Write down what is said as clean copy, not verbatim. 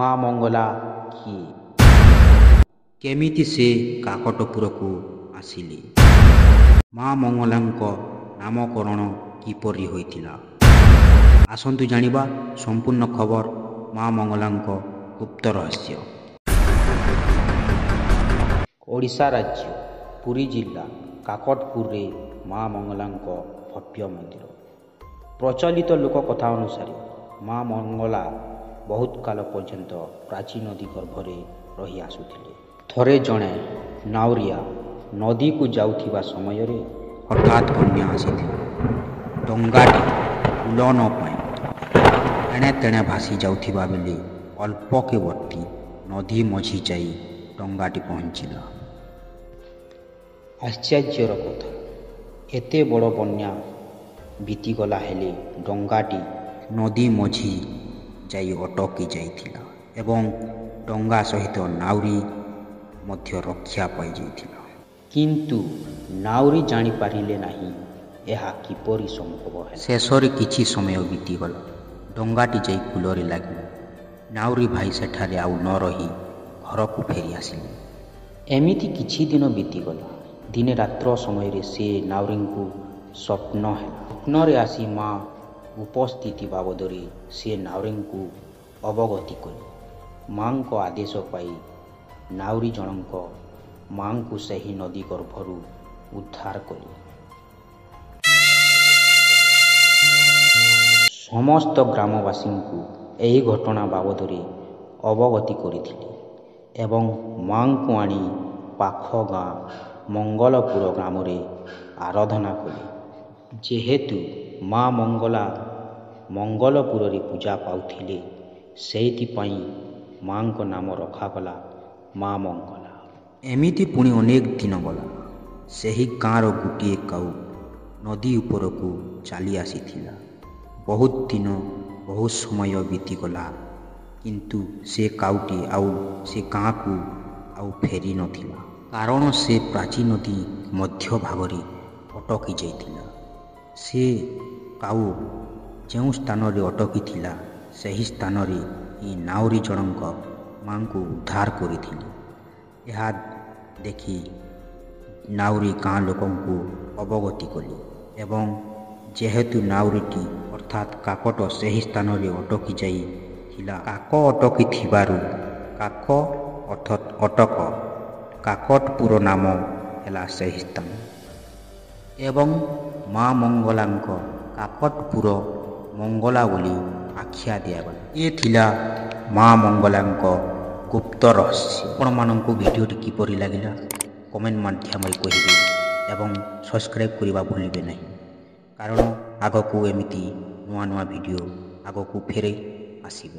ମା ମଙ୍ଗଲା କିଏ? କେମିତି ସେ କାକଟପୁରକୁ ଆସିଲେ? ମା ମଙ୍ଗଳାଙ୍କ ନାମକରଣ କିପରି ହୋଇଥିଲା? ଆସନ୍ତୁ ଜାଣିବା ସମ୍ପୂର୍ଣ୍ଣ ଖବର ମା ମଙ୍ଗଳାଙ୍କ ଗୁପ୍ତ ରହସ୍ୟ। ଓଡ଼ିଶା ରାଜ୍ୟ ପୁରୀ ଜିଲ୍ଲା କାକଟପୁରରେ ମା ମଙ୍ଗଳାଙ୍କ ଭବ୍ୟ ମନ୍ଦିର। ପ୍ରଚଳିତ ଲୋକକଥା ଅନୁସାରେ ମା ମଙ୍ଗଳା ବହୁତ କାଳ ପର୍ଯ୍ୟନ୍ତ ପ୍ରାଚୀ ନଦୀ ଗର୍ଭରେ ରହି ଆସୁଥିଲେ। ଥରେ ଜଣେ ନାଉରିଆ ନଦୀକୁ ଯାଉଥିବା ସମୟରେ ହଠାତ୍ ବନ୍ୟା ଆସିଥିଲା। ଡଙ୍ଗାଟି ଉଲନ ପାଇଁ ଏଣେ ତେଣେ ଭାସି ଯାଉଥିବା ବେଳେ ଅଳ୍ପକେ ବର୍ତ୍ତି ନଦୀ ମଝି ଯାଇ ଡଙ୍ଗାଟି ପହଞ୍ଚିଲା। ଆଶ୍ଚର୍ଯ୍ୟର କଥା, ଏତେ ବଡ଼ ବନ୍ୟା ବିତିଗଲା ହେଲେ ଡଙ୍ଗାଟି ନଦୀ ମଝି ଯାଇ ଅଟକି ଯାଇଥିଲା ଏବଂ ଡଙ୍ଗା ସହିତ ନାଉରି ମଧ୍ୟ ରକ୍ଷା ପାଇଯାଇଥିଲା। କିନ୍ତୁ ନାଉରି ଜାଣିପାରିଲେ ନାହିଁ ଏହା କିପରି ସମ୍ଭବ ହେଲା। ଶେଷରେ କିଛି ସମୟ ବିତିଗଲା। ଡଙ୍ଗାଟି ଯାଇ କୂଳରେ ଲାଗିଲା। ନାଉରି ଭାଇ ସେଠାରେ ଆଉ ନ ରହି ଘରକୁ ଫେରି ଆସିଲେ। ଏମିତି କିଛି ଦିନ ବିତିଗଲା। ଦିନେ ରାତ୍ର ସମୟରେ ସେ ନାଉରିଙ୍କୁ ସ୍ୱପ୍ନ ହେଲା। ସ୍ୱପ୍ନରେ ଆସି ମା ଉପସ୍ଥିତି ବାବଦରେ ସେ ନାଉରିଙ୍କୁ ଅବଗତି କଲେ। ମାଙ୍କ ଆଦେଶ ପାଇ ନାଉରି ଜଣଙ୍କ ମାଙ୍କୁ ସେହି ନଦୀ ଗର୍ଭରୁ ଉଦ୍ଧାର କଲେ। ସମସ୍ତ ଗ୍ରାମବାସୀଙ୍କୁ ଏହି ଘଟଣା ବାବଦରେ ଅବଗତି କରିଥିଲେ ଏବଂ ମାଙ୍କୁ ଆଣି ପାଖ ଗାଁ ମଙ୍ଗଲପୁର ଗ୍ରାମରେ ଆରାଧନା କଲେ। ଯେହେତୁ ମା ମଙ୍ଗଳା ମଙ୍ଗଲପୁରରେ ପୂଜା ପାଉଥିଲେ, ସେଇଥିପାଇଁ ମାଙ୍କ ନାମ ରଖାଗଲା ମା ମଙ୍ଗଳା। ଏମିତି ପୁଣି ଅନେକ ଦିନ ଗଲା। ସେହି ଗାଁର ଗୋଟିଏ କାଉ ନଦୀ ଉପରକୁ ଚାଲି ଆସିଥିଲା। ବହୁତ ଦିନ ବହୁତ ସମୟ ବିତିଗଲା, କିନ୍ତୁ ସେ କାଉଟି ଆଉ ସେ ଗାଁକୁ ଆଉ ଫେରି ନଥିଲା। କାରଣ ସେ ପ୍ରାଚୀ ନଦୀ ମଧ୍ୟଭାଗରେ ଅଟକି ଯାଇଥିଲା। ସେ କାଉ ଯେଉଁ ସ୍ଥାନରେ ଅଟକିଥିଲା, ସେହି ସ୍ଥାନରେ ହିଁ ନାଉରି ଜଣଙ୍କ ମାଙ୍କୁ ଉଦ୍ଧାର କରିଥିଲେ। ଏହା ଦେଖି ନାଉରି ଗାଁ ଲୋକଙ୍କୁ ଅବଗତି କଲେ ଏବଂ ଯେହେତୁ ନାଉରିଟି ଅର୍ଥାତ୍ କାକଟ ସେହି ସ୍ଥାନରେ ଅଟକି ଯାଇଥିଲା, କାକ ଅଟକିଥିବାରୁ କାକ ଅଟକ କାକଟପୁର ନାମ ହେଲା ସେହି ସ୍ଥାନ ଏବଂ ମା ମଙ୍ଗଳାଙ୍କ କାକଟପୁର ମଙ୍ଗଳା ବୋଲି ଆଖ୍ୟା ଦିଆଗଲା। ଏ ଥିଲା ମା ମଙ୍ଗଳାଙ୍କ ଗୁପ୍ତ ରହସ୍ୟ। ଆପଣମାନଙ୍କୁ ଭିଡ଼ିଓଟି କିପରି ଲାଗିଲା କମେଣ୍ଟ ମାଧ୍ୟମରେ କହିବେ ଏବଂ ସବସ୍କ୍ରାଇବ୍ କରିବା ଭୁଲିବେ ନାହିଁ, କାରଣ ଆଗକୁ ଏମିତି ନୂଆ ନୂଆ ଭିଡ଼ିଓ ଆଗକୁ ଫେରେ ଆସିବ।